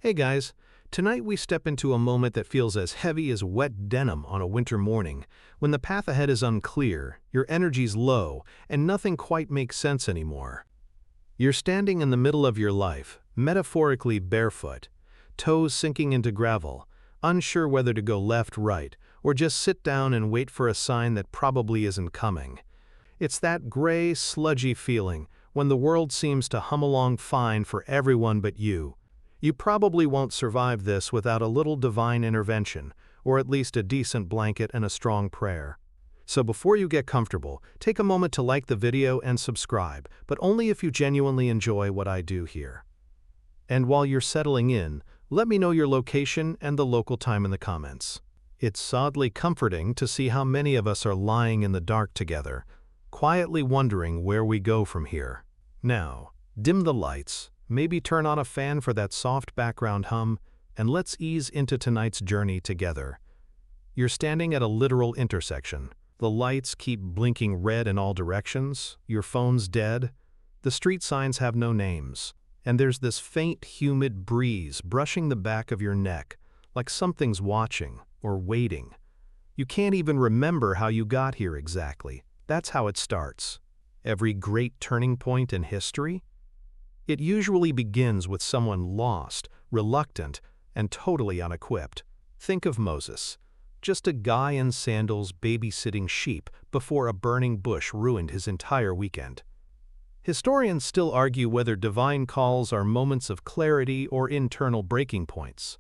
Hey guys, tonight we step into a moment that feels as heavy as wet denim on a winter morning, when the path ahead is unclear, your energy's low, and nothing quite makes sense anymore. You're standing in the middle of your life, metaphorically barefoot, toes sinking into gravel, unsure whether to go left, right, or just sit down and wait for a sign that probably isn't coming. It's that gray, sludgy feeling when the world seems to hum along fine for everyone but you. You probably won't survive this without a little divine intervention, or at least a decent blanket and a strong prayer. So before you get comfortable, take a moment to like the video and subscribe, but only if you genuinely enjoy what I do here. And while you're settling in, let me know your location and the local time in the comments. It's oddly comforting to see how many of us are lying in the dark together, quietly wondering where we go from here. Now, dim the lights, maybe turn on a fan for that soft background hum, and let's ease into tonight's journey together. You're standing at a literal intersection. The lights keep blinking red in all directions, your phone's dead, the street signs have no names, and there's this faint, humid breeze brushing the back of your neck, like something's watching or waiting. You can't even remember how you got here exactly. That's how it starts. Every great turning point in history? It usually begins with someone lost, reluctant, and totally unequipped. Think of Moses, just a guy in sandals babysitting sheep before a burning bush ruined his entire weekend. Historians still argue whether divine calls are moments of clarity or internal breaking points.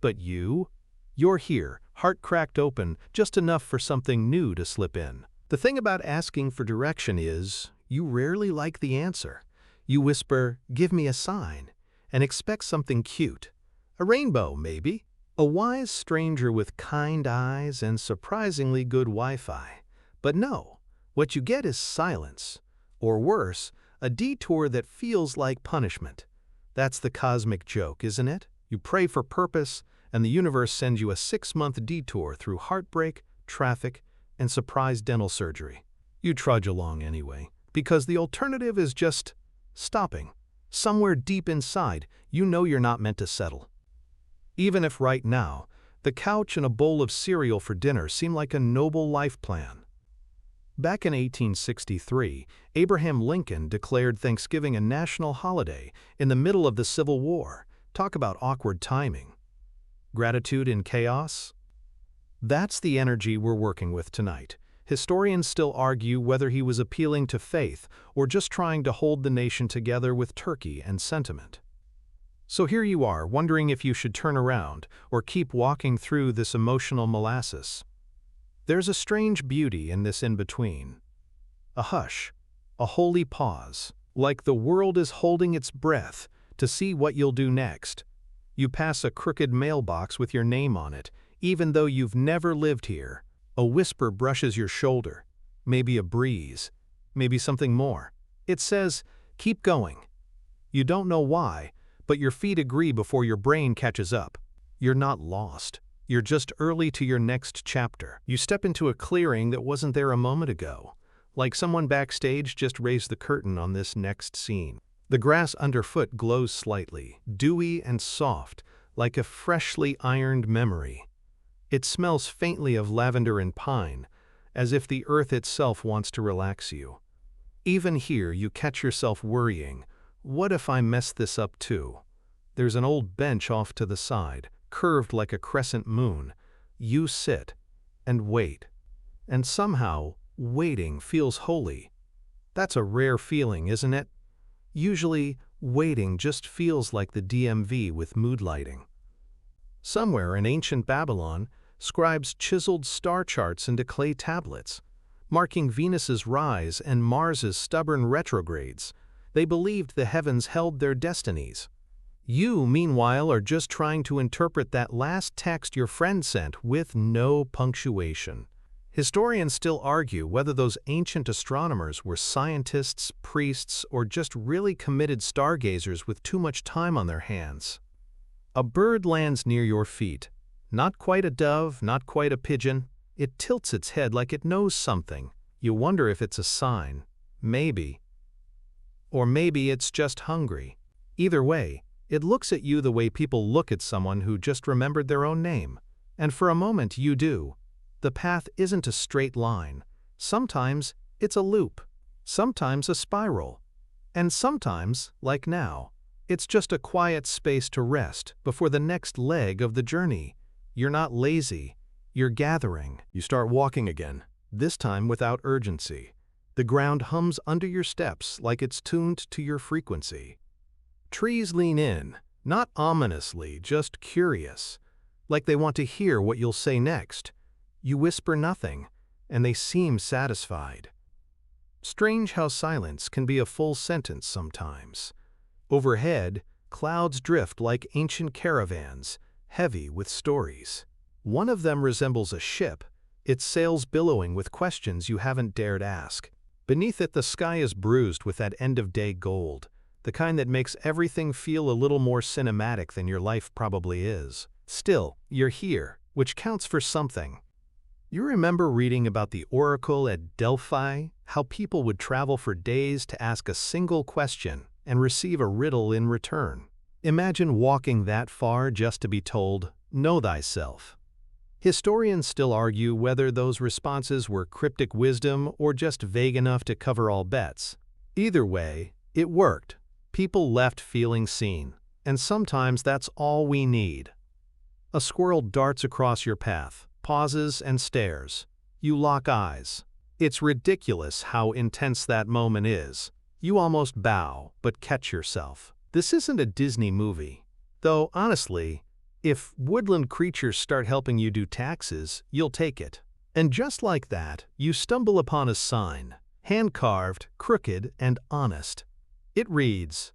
But you're here, heart cracked open, just enough for something new to slip in. The thing about asking for direction is, you rarely like the answer. You whisper, "Give me a sign," and expect something cute. A rainbow, maybe. A wise stranger with kind eyes and surprisingly good Wi-Fi. But no, what you get is silence. Or worse, a detour that feels like punishment. That's the cosmic joke, isn't it? You pray for purpose, and the universe sends you a 6-month detour through heartbreak, traffic, and surprise dental surgery. You trudge along anyway, because the alternative is just stopping. Somewhere deep inside, you know you're not meant to settle. Even if right now, the couch and a bowl of cereal for dinner seem like a noble life plan. Back in 1863, Abraham Lincoln declared Thanksgiving a national holiday in the middle of the Civil War. Talk about awkward timing. Gratitude in chaos? That's the energy we're working with tonight. Historians still argue whether he was appealing to faith or just trying to hold the nation together with turkey and sentiment. So here you are, wondering if you should turn around or keep walking through this emotional molasses. There's a strange beauty in this in-between. A hush, a holy pause, like the world is holding its breath to see what you'll do next. You pass a crooked mailbox with your name on it, even though you've never lived here. A whisper brushes your shoulder, maybe a breeze, maybe something more. It says, "Keep going." You don't know why, but your feet agree before your brain catches up. You're not lost. You're just early to your next chapter. You step into a clearing that wasn't there a moment ago, like someone backstage just raised the curtain on this next scene. The grass underfoot glows slightly, dewy and soft, like a freshly ironed memory. It smells faintly of lavender and pine, as if the earth itself wants to relax you. Even here, you catch yourself worrying, what if I mess this up too? There's an old bench off to the side, curved like a crescent moon. You sit and wait. And somehow, waiting feels holy. That's a rare feeling, isn't it? Usually, waiting just feels like the DMV with mood lighting. Somewhere in ancient Babylon, scribes chiseled star charts into clay tablets, marking Venus's rise and Mars's stubborn retrogrades. They believed the heavens held their destinies. You, meanwhile, are just trying to interpret that last text your friend sent with no punctuation. Historians still argue whether those ancient astronomers were scientists, priests, or just really committed stargazers with too much time on their hands. A bird lands near your feet. Not quite a dove, not quite a pigeon. It tilts its head like it knows something. You wonder if it's a sign. Maybe. Or maybe it's just hungry. Either way, It looks at you the way people look at someone who just remembered their own name. And for a moment you do. The path isn't a straight line. Sometimes it's a loop. Sometimes a spiral. And sometimes, like now, it's just a quiet space to rest before the next leg of the journey. You're not lazy. You're gathering. You start walking again, this time without urgency. The ground hums under your steps like it's tuned to your frequency. Trees lean in, not ominously, just curious, like they want to hear what you'll say next. You whisper nothing, and they seem satisfied. Strange how silence can be a full sentence sometimes. Overhead, clouds drift like ancient caravans, heavy with stories. One of them resembles a ship, its sails billowing with questions you haven't dared ask. Beneath it, the sky is bruised with that end-of-day gold, the kind that makes everything feel a little more cinematic than your life probably is. Still, you're here, which counts for something. You remember reading about the oracle at Delphi, how people would travel for days to ask a single question and receive a riddle in return. Imagine walking that far just to be told, "Know thyself." Historians still argue whether those responses were cryptic wisdom or just vague enough to cover all bets. Either way, it worked. People left feeling seen, and sometimes that's all we need. A squirrel darts across your path, pauses and stares. You lock eyes. It's ridiculous how intense that moment is. You almost bow, but catch yourself. This isn't a Disney movie. Though, honestly, if woodland creatures start helping you do taxes, you'll take it. And just like that, you stumble upon a sign, hand-carved, crooked, and honest. It reads,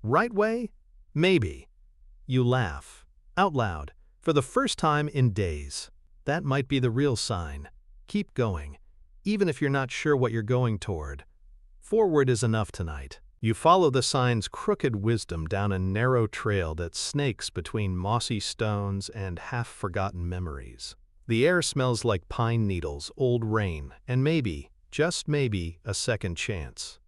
"Right way? Maybe." You laugh, out loud, for the first time in days. That might be the real sign. Keep going, even if you're not sure what you're going toward. Forward is enough tonight. You follow the sign's crooked wisdom down a narrow trail that snakes between mossy stones and half-forgotten memories. The air smells like pine needles, old rain, and maybe, just maybe, a second chance.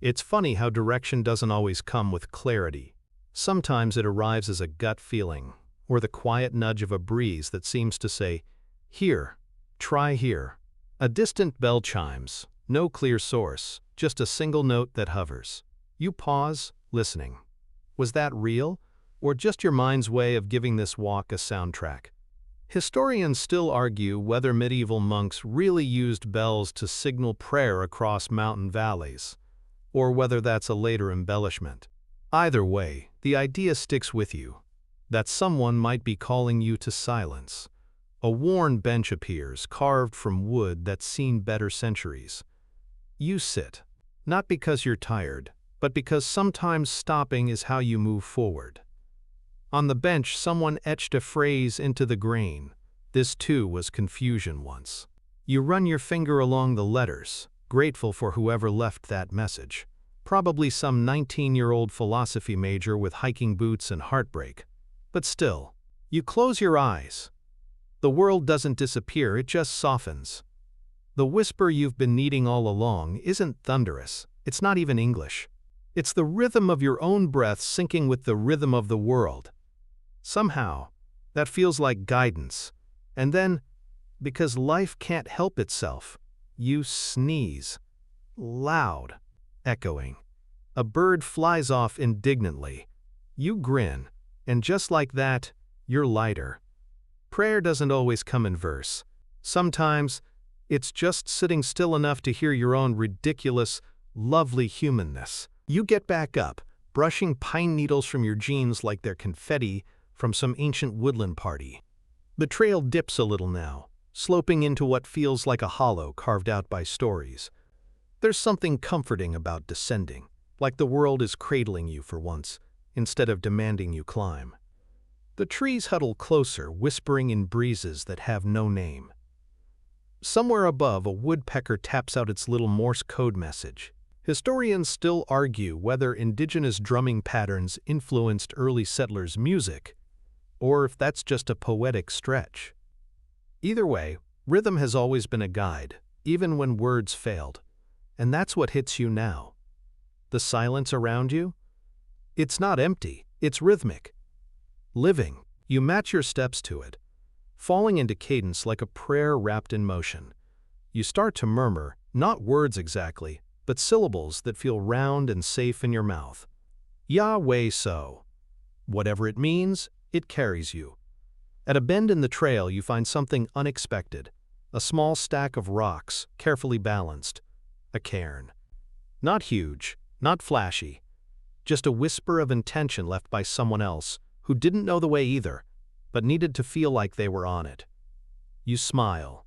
It's funny how direction doesn't always come with clarity. Sometimes it arrives as a gut feeling, or the quiet nudge of a breeze that seems to say, "Here, try here." A distant bell chimes, no clear source, just a single note that hovers. You pause, listening. Was that real, or just your mind's way of giving this walk a soundtrack? Historians still argue whether medieval monks really used bells to signal prayer across mountain valleys, or whether that's a later embellishment. Either way, the idea sticks with you, that someone might be calling you to silence. A worn bench appears, carved from wood that's seen better centuries. You sit, not because you're tired, but because sometimes stopping is how you move forward. On the bench, someone etched a phrase into the grain. This too was confusion once. You run your finger along the letters, grateful for whoever left that message. Probably some 19-year-old philosophy major with hiking boots and heartbreak. But still, you close your eyes. The world doesn't disappear, it just softens. The whisper you've been needing all along isn't thunderous, it's not even English. It's the rhythm of your own breath syncing with the rhythm of the world. Somehow, that feels like guidance. And then, because life can't help itself, you sneeze. Loud, echoing. A bird flies off indignantly. You grin, and just like that, you're lighter. Prayer doesn't always come in verse. Sometimes, it's just sitting still enough to hear your own ridiculous, lovely humanness. You get back up, brushing pine needles from your jeans like they're confetti from some ancient woodland party. The trail dips a little now, sloping into what feels like a hollow carved out by stories. There's something comforting about descending, like the world is cradling you for once, instead of demanding you climb. The trees huddle closer, whispering in breezes that have no name. Somewhere above, a woodpecker taps out its little Morse code message. Historians still argue whether indigenous drumming patterns influenced early settlers' music, or if that's just a poetic stretch. Either way, rhythm has always been a guide, even when words failed. And that's what hits you now. The silence around you? It's not empty, It's rhythmic, living. You match your steps to it, falling into cadence like a prayer wrapped in motion. You start to murmur, not words exactly, but syllables that feel round and safe in your mouth. Yahweh so. Whatever it means, it carries you. At a bend in the trail, you find something unexpected. A small stack of rocks, carefully balanced. A cairn. Not huge, not flashy. Just a whisper of intention left by someone else who didn't know the way either, but needed to feel like they were on it. You smile.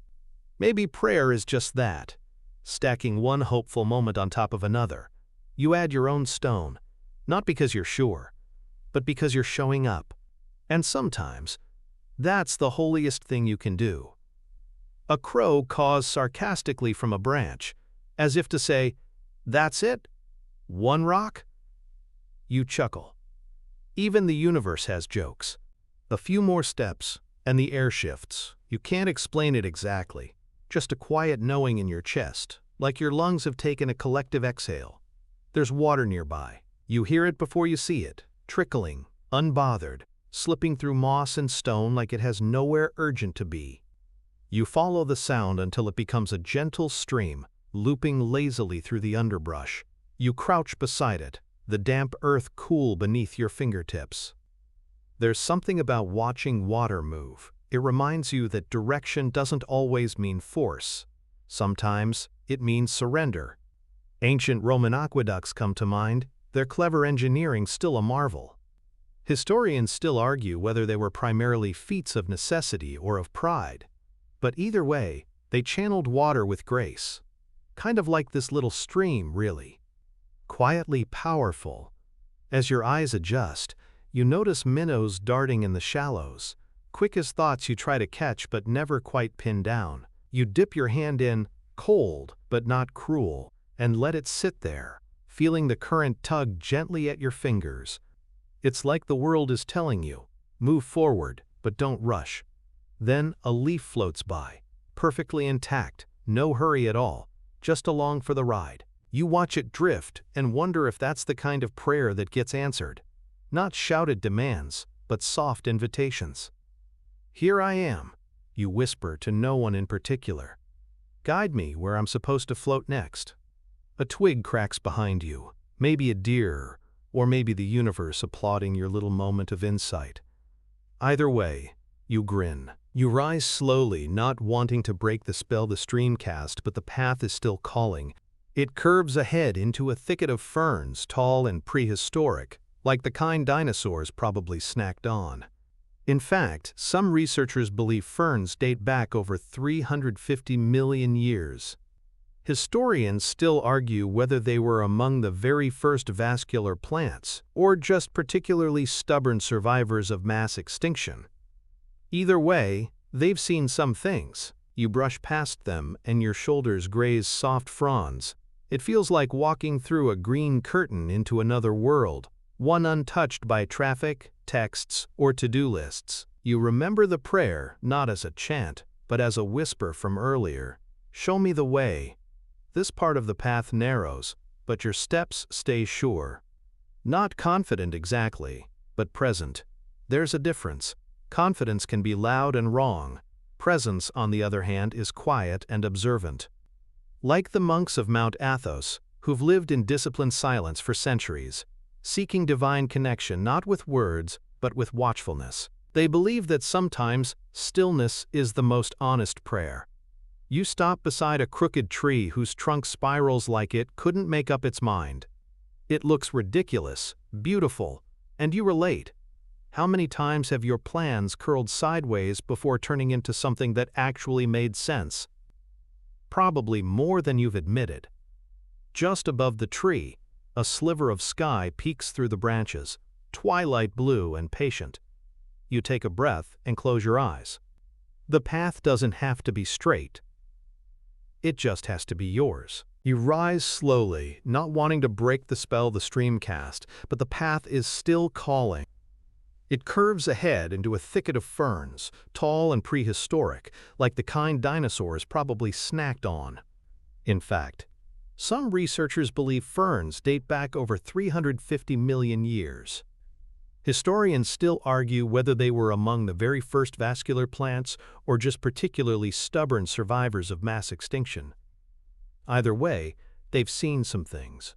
Maybe prayer is just that, stacking one hopeful moment on top of another. You add your own stone, not because you're sure, but because you're showing up. And sometimes, that's the holiest thing you can do. A crow caws sarcastically from a branch, as if to say, "That's it? One rock?" You chuckle. Even the universe has jokes. A few more steps, and the air shifts. You can't explain it exactly. Just a quiet knowing in your chest, like your lungs have taken a collective exhale. There's water nearby. You hear it before you see it, trickling, unbothered, slipping through moss and stone like it has nowhere urgent to be. You follow the sound until it becomes a gentle stream, looping lazily through the underbrush. You crouch beside it, the damp earth cool beneath your fingertips. There's something about watching water move. It reminds you that direction doesn't always mean force. Sometimes it means surrender. Ancient Roman aqueducts come to mind, their clever engineering still a marvel. Historians still argue whether they were primarily feats of necessity or of pride. But either way, they channeled water with grace. Kind of like this little stream, really. Quietly powerful. As your eyes adjust, you notice minnows darting in the shallows. Quick as thoughts you try to catch but never quite pin down. You dip your hand in, cold but not cruel, and let it sit there, feeling the current tug gently at your fingers. It's like the world is telling you, move forward, but don't rush. Then a leaf floats by, perfectly intact, no hurry at all, just along for the ride. You watch it drift and wonder if that's the kind of prayer that gets answered. Not shouted demands, but soft invitations. "Here I am," you whisper to no one in particular. "Guide me where I'm supposed to float next." A twig cracks behind you, maybe a deer, or maybe the universe applauding your little moment of insight. Either way, you grin. You rise slowly, not wanting to break the spell the stream cast, but the path is still calling. It curves ahead into a thicket of ferns, tall and prehistoric, like the kind dinosaurs probably snacked on. In fact, some researchers believe ferns date back over 350 million years. Historians still argue whether they were among the very first vascular plants, or just particularly stubborn survivors of mass extinction. Either way, they've seen some things. You brush past them and your shoulders graze soft fronds. It feels like walking through a green curtain into another world, one untouched by traffic, texts, or to-do lists. You remember the prayer not as a chant, but as a whisper from earlier. "Show me the way." This part of the path narrows, but your steps stay sure. Not confident exactly, but present. There's a difference. Confidence can be loud and wrong. Presence, on the other hand, is quiet and observant. Like the monks of Mount Athos, who've lived in disciplined silence for centuries, seeking divine connection not with words, but with watchfulness. They believe that sometimes stillness is the most honest prayer. You stop beside a crooked tree whose trunk spirals like it couldn't make up its mind. It looks ridiculous, beautiful, and you relate. How many times have your plans curled sideways before turning into something that actually made sense? Probably more than you've admitted. Just above the tree, a sliver of sky peeks through the branches, twilight blue and patient. You take a breath and close your eyes. The path doesn't have to be straight. It just has to be yours. You rise slowly, not wanting to break the spell the stream cast, but the path is still calling. It curves ahead into a thicket of ferns, tall and prehistoric, like the kind dinosaurs probably snacked on. In fact, some researchers believe ferns date back over 350 million years. Historians still argue whether they were among the very first vascular plants or just particularly stubborn survivors of mass extinction. Either way, they've seen some things.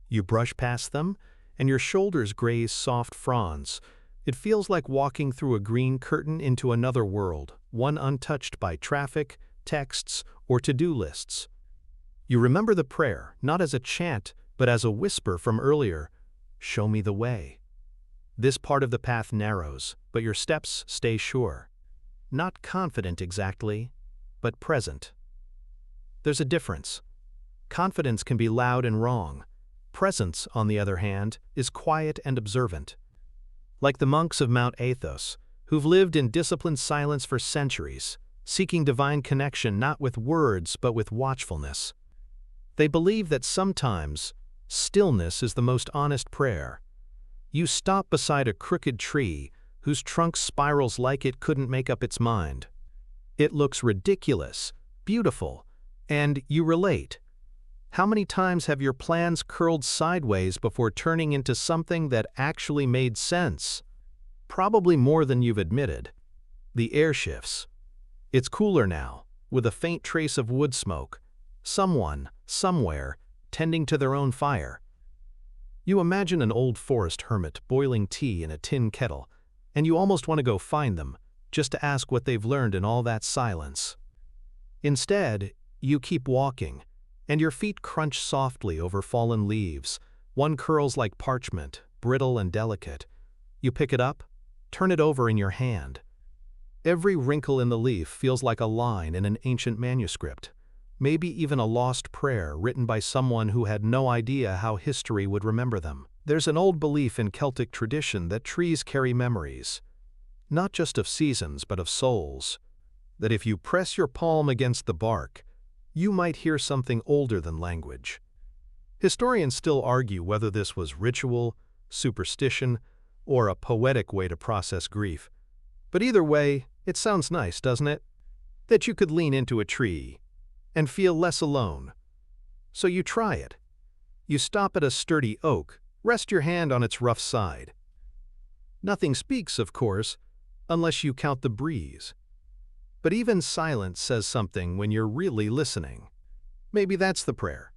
You brush past them, and your shoulders graze soft fronds. It feels like walking through a green curtain into another world, one untouched by traffic, texts, or to-do lists. You remember the prayer, not as a chant, but as a whisper from earlier, "Show me the way." This part of the path narrows, but your steps stay sure. Not confident exactly, but present. There's a difference. Confidence can be loud and wrong. Presence, on the other hand, is quiet and observant. Like the monks of Mount Athos, who've lived in disciplined silence for centuries, seeking divine connection not with words but with watchfulness. They believe that sometimes stillness is the most honest prayer. You stop beside a crooked tree whose trunk spirals like it couldn't make up its mind. It looks ridiculous, beautiful, and you relate. How many times have your plans curled sideways before turning into something that actually made sense? Probably more than you've admitted. The air shifts. It's cooler now, with a faint trace of wood smoke. Someone, somewhere, tending to their own fire. You imagine an old forest hermit boiling tea in a tin kettle, and you almost want to go find them, just to ask what they've learned in all that silence. Instead, you keep walking, and your feet crunch softly over fallen leaves. One curls like parchment, brittle and delicate. You pick it up, turn it over in your hand. Every wrinkle in the leaf feels like a line in an ancient manuscript. Maybe even a lost prayer written by someone who had no idea how history would remember them. There's an old belief in Celtic tradition that trees carry memories, not just of seasons but of souls, that if you press your palm against the bark, you might hear something older than language. Historians still argue whether this was ritual, superstition, or a poetic way to process grief. But either way, it sounds nice, doesn't it? That you could lean into a tree and feel less alone. So you try it. You stop at a sturdy oak, rest your hand on its rough side. Nothing speaks, of course, unless you count the breeze. But even silence says something when you're really listening. Maybe that's the prayer.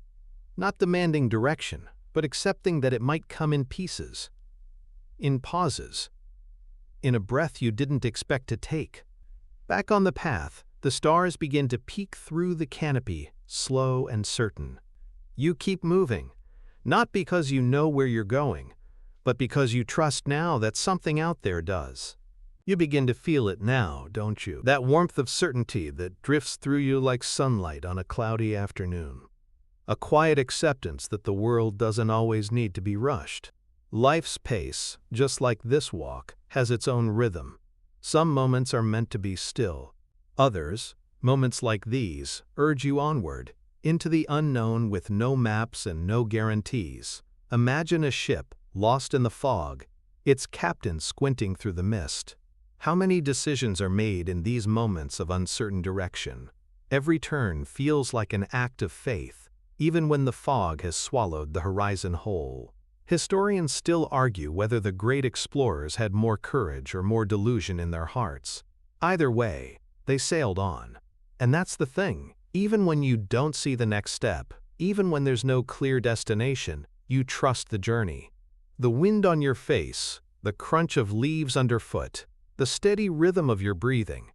Not demanding direction, but accepting that it might come in pieces. In pauses. In a breath you didn't expect to take. Back on the path, the stars begin to peek through the canopy, slow and certain. You keep moving, not because you know where you're going, but because you trust now that something out there does. You begin to feel it now, don't you? That warmth of certainty that drifts through you like sunlight on a cloudy afternoon. A quiet acceptance that the world doesn't always need to be rushed. Life's pace, just like this walk, has its own rhythm. Some moments are meant to be still. Others, moments like these, urge you onward, into the unknown with no maps and no guarantees. Imagine a ship, lost in the fog, its captain squinting through the mist. How many decisions are made in these moments of uncertain direction? Every turn feels like an act of faith, even when the fog has swallowed the horizon whole. Historians still argue whether the great explorers had more courage or more delusion in their hearts. Either way, they sailed on. And that's the thing. Even when you don't see the next step, even when there's no clear destination, you trust the journey. The wind on your face, the crunch of leaves underfoot, the steady rhythm of your breathing.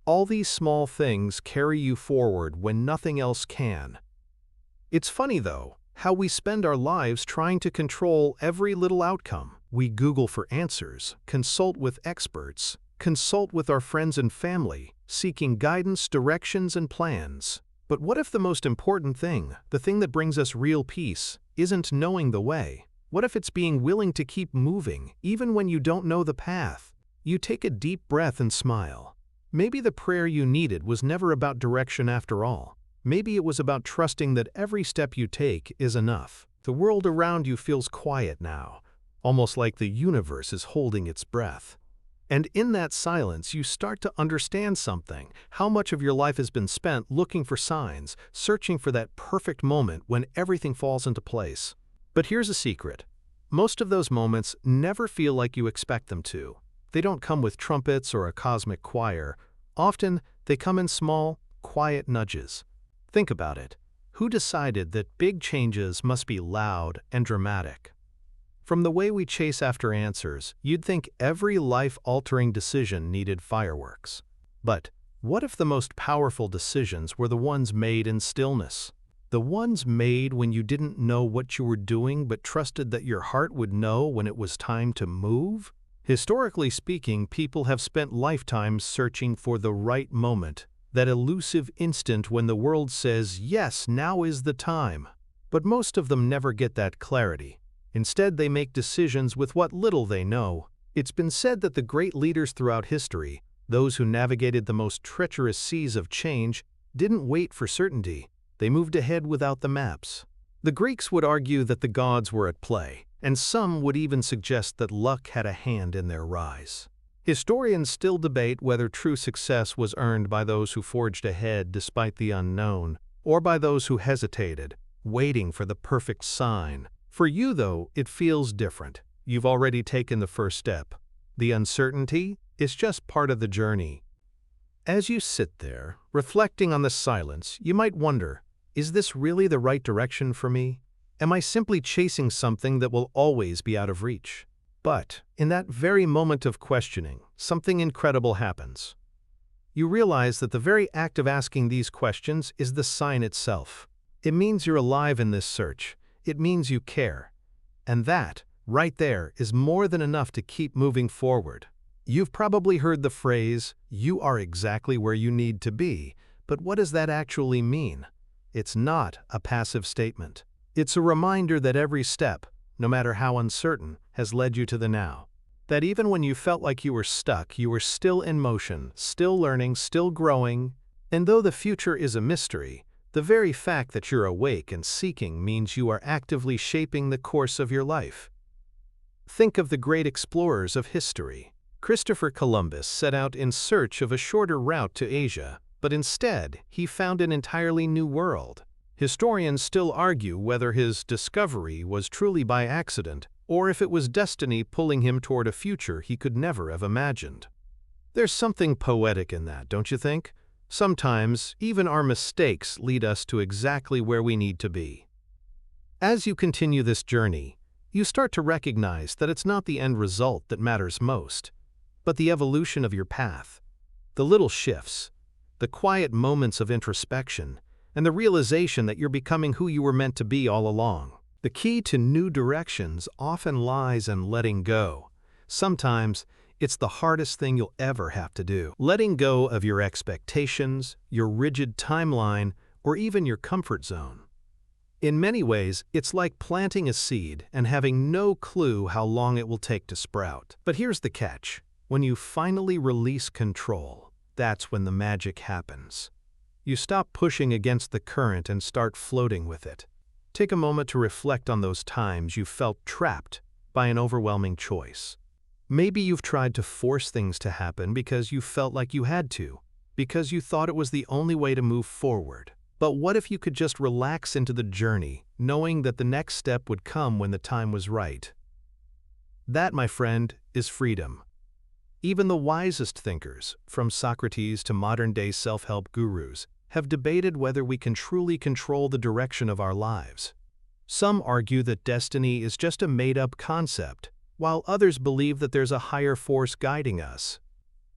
All these small things carry you forward when nothing else can. It's funny, though, how we spend our lives trying to control every little outcome. We Google for answers, consult with experts, consult with our friends and family, seeking guidance, directions, and plans. But what if the most important thing, the thing that brings us real peace, isn't knowing the way? What if it's being willing to keep moving, even when you don't know the path? You take a deep breath and smile. Maybe the prayer you needed was never about direction after all. Maybe it was about trusting that every step you take is enough. The world around you feels quiet now, almost like the universe is holding its breath. And in that silence, you start to understand something. How much of your life has been spent looking for signs, searching for that perfect moment when everything falls into place. But here's a secret. Most of those moments never feel like you expect them to. They don't come with trumpets or a cosmic choir. Often, they come in small, quiet nudges. Think about it. Who decided that big changes must be loud and dramatic? From the way we chase after answers, you'd think every life-altering decision needed fireworks. But what if the most powerful decisions were the ones made in stillness? The ones made when you didn't know what you were doing but trusted that your heart would know when it was time to move? Historically speaking, people have spent lifetimes searching for the right moment, that elusive instant when the world says, yes, now is the time. But most of them never get that clarity. Instead, they make decisions with what little they know. It's been said that the great leaders throughout history, those who navigated the most treacherous seas of change, didn't wait for certainty. They moved ahead without the maps. The Greeks would argue that the gods were at play, and some would even suggest that luck had a hand in their rise. Historians still debate whether true success was earned by those who forged ahead despite the unknown, or by those who hesitated, waiting for the perfect sign. For you, though, it feels different. You've already taken the first step. The uncertainty is just part of the journey. As you sit there, reflecting on the silence, you might wonder, is this really the right direction for me? Am I simply chasing something that will always be out of reach? But, in that very moment of questioning, something incredible happens. You realize that the very act of asking these questions is the sign itself. It means you're alive in this search. It means you care. And that, right there, is more than enough to keep moving forward. You've probably heard the phrase, "You are exactly where you need to be," but what does that actually mean? It's not a passive statement. It's a reminder that every step, no matter how uncertain, has led you to the now. That even when you felt like you were stuck, you were still in motion, still learning, still growing. And though the future is a mystery, the very fact that you're awake and seeking means you are actively shaping the course of your life. Think of the great explorers of history. Christopher Columbus set out in search of a shorter route to Asia, but instead, he found an entirely new world. Historians still argue whether his discovery was truly by accident or if it was destiny pulling him toward a future he could never have imagined. There's something poetic in that, don't you think? Sometimes, even our mistakes lead us to exactly where we need to be. As you continue this journey, you start to recognize that it's not the end result that matters most, but the evolution of your path. The little shifts, the quiet moments of introspection, and the realization that you're becoming who you were meant to be all along. The key to new directions often lies in letting go. Sometimes, it's the hardest thing you'll ever have to do. Letting go of your expectations, your rigid timeline, or even your comfort zone. In many ways, it's like planting a seed and having no clue how long it will take to sprout. But here's the catch. When you finally release control, that's when the magic happens. You stop pushing against the current and start floating with it. Take a moment to reflect on those times you felt trapped by an overwhelming choice. Maybe you've tried to force things to happen because you felt like you had to, because you thought it was the only way to move forward. But what if you could just relax into the journey, knowing that the next step would come when the time was right? That, my friend, is freedom. Even the wisest thinkers, from Socrates to modern-day self-help gurus, have debated whether we can truly control the direction of our lives. Some argue that destiny is just a made-up concept, while others believe that there's a higher force guiding us.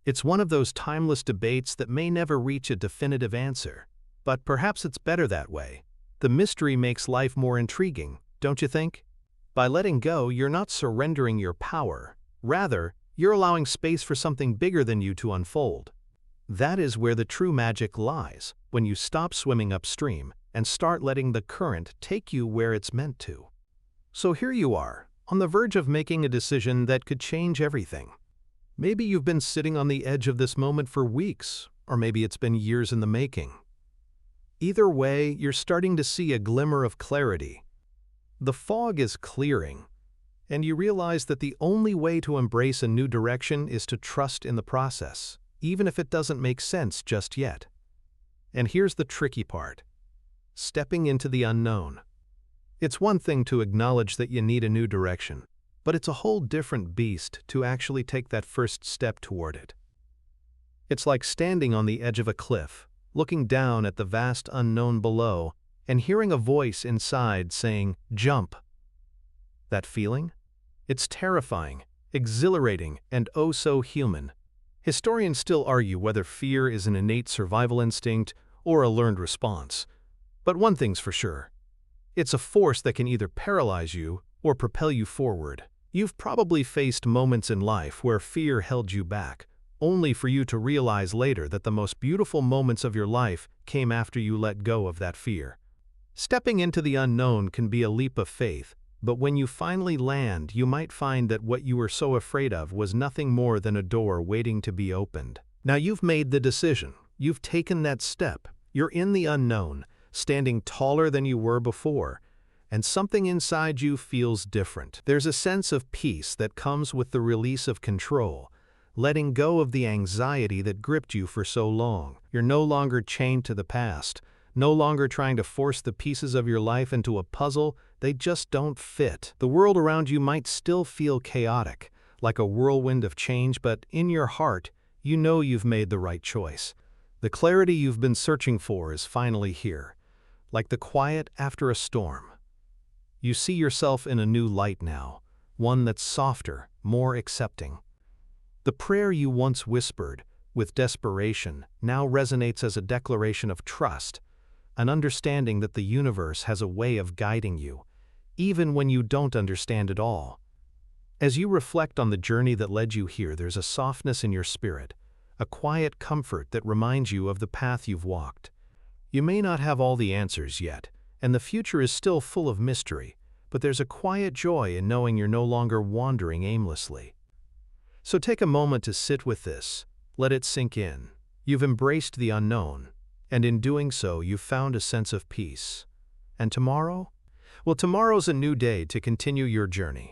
It's one of those timeless debates that may never reach a definitive answer, but perhaps it's better that way. The mystery makes life more intriguing, don't you think? By letting go, you're not surrendering your power. Rather, you're allowing space for something bigger than you to unfold. That is where the true magic lies, when you stop swimming upstream and start letting the current take you where it's meant to. So here you are, on the verge of making a decision that could change everything. Maybe you've been sitting on the edge of this moment for weeks, or maybe it's been years in the making. Either way, you're starting to see a glimmer of clarity. The fog is clearing, and you realize that the only way to embrace a new direction is to trust in the process, even if it doesn't make sense just yet. And here's the tricky part: stepping into the unknown. It's one thing to acknowledge that you need a new direction, but it's a whole different beast to actually take that first step toward it. It's like standing on the edge of a cliff, looking down at the vast unknown below, and hearing a voice inside saying, "Jump." That feeling? It's terrifying, exhilarating, and oh so human. Historians still argue whether fear is an innate survival instinct or a learned response. But one thing's for sure. It's a force that can either paralyze you or propel you forward. You've probably faced moments in life where fear held you back, only for you to realize later that the most beautiful moments of your life came after you let go of that fear. Stepping into the unknown can be a leap of faith, but when you finally land, you might find that what you were so afraid of was nothing more than a door waiting to be opened. Now you've made the decision. You've taken that step. You're in the unknown, standing taller than you were before, and something inside you feels different. There's a sense of peace that comes with the release of control, letting go of the anxiety that gripped you for so long. You're no longer chained to the past, no longer trying to force the pieces of your life into a puzzle. They just don't fit. The world around you might still feel chaotic, like a whirlwind of change, but in your heart, you know you've made the right choice. The clarity you've been searching for is finally here, like the quiet after a storm. You see yourself in a new light now, one that's softer, more accepting. The prayer you once whispered, with desperation, now resonates as a declaration of trust, an understanding that the universe has a way of guiding you, even when you don't understand it all. As you reflect on the journey that led you here, there's a softness in your spirit, a quiet comfort that reminds you of the path you've walked. You may not have all the answers yet, and the future is still full of mystery, but there's a quiet joy in knowing you're no longer wandering aimlessly. So take a moment to sit with this, let it sink in. You've embraced the unknown, and in doing so, you've found a sense of peace. And tomorrow? Well, tomorrow's a new day to continue your journey.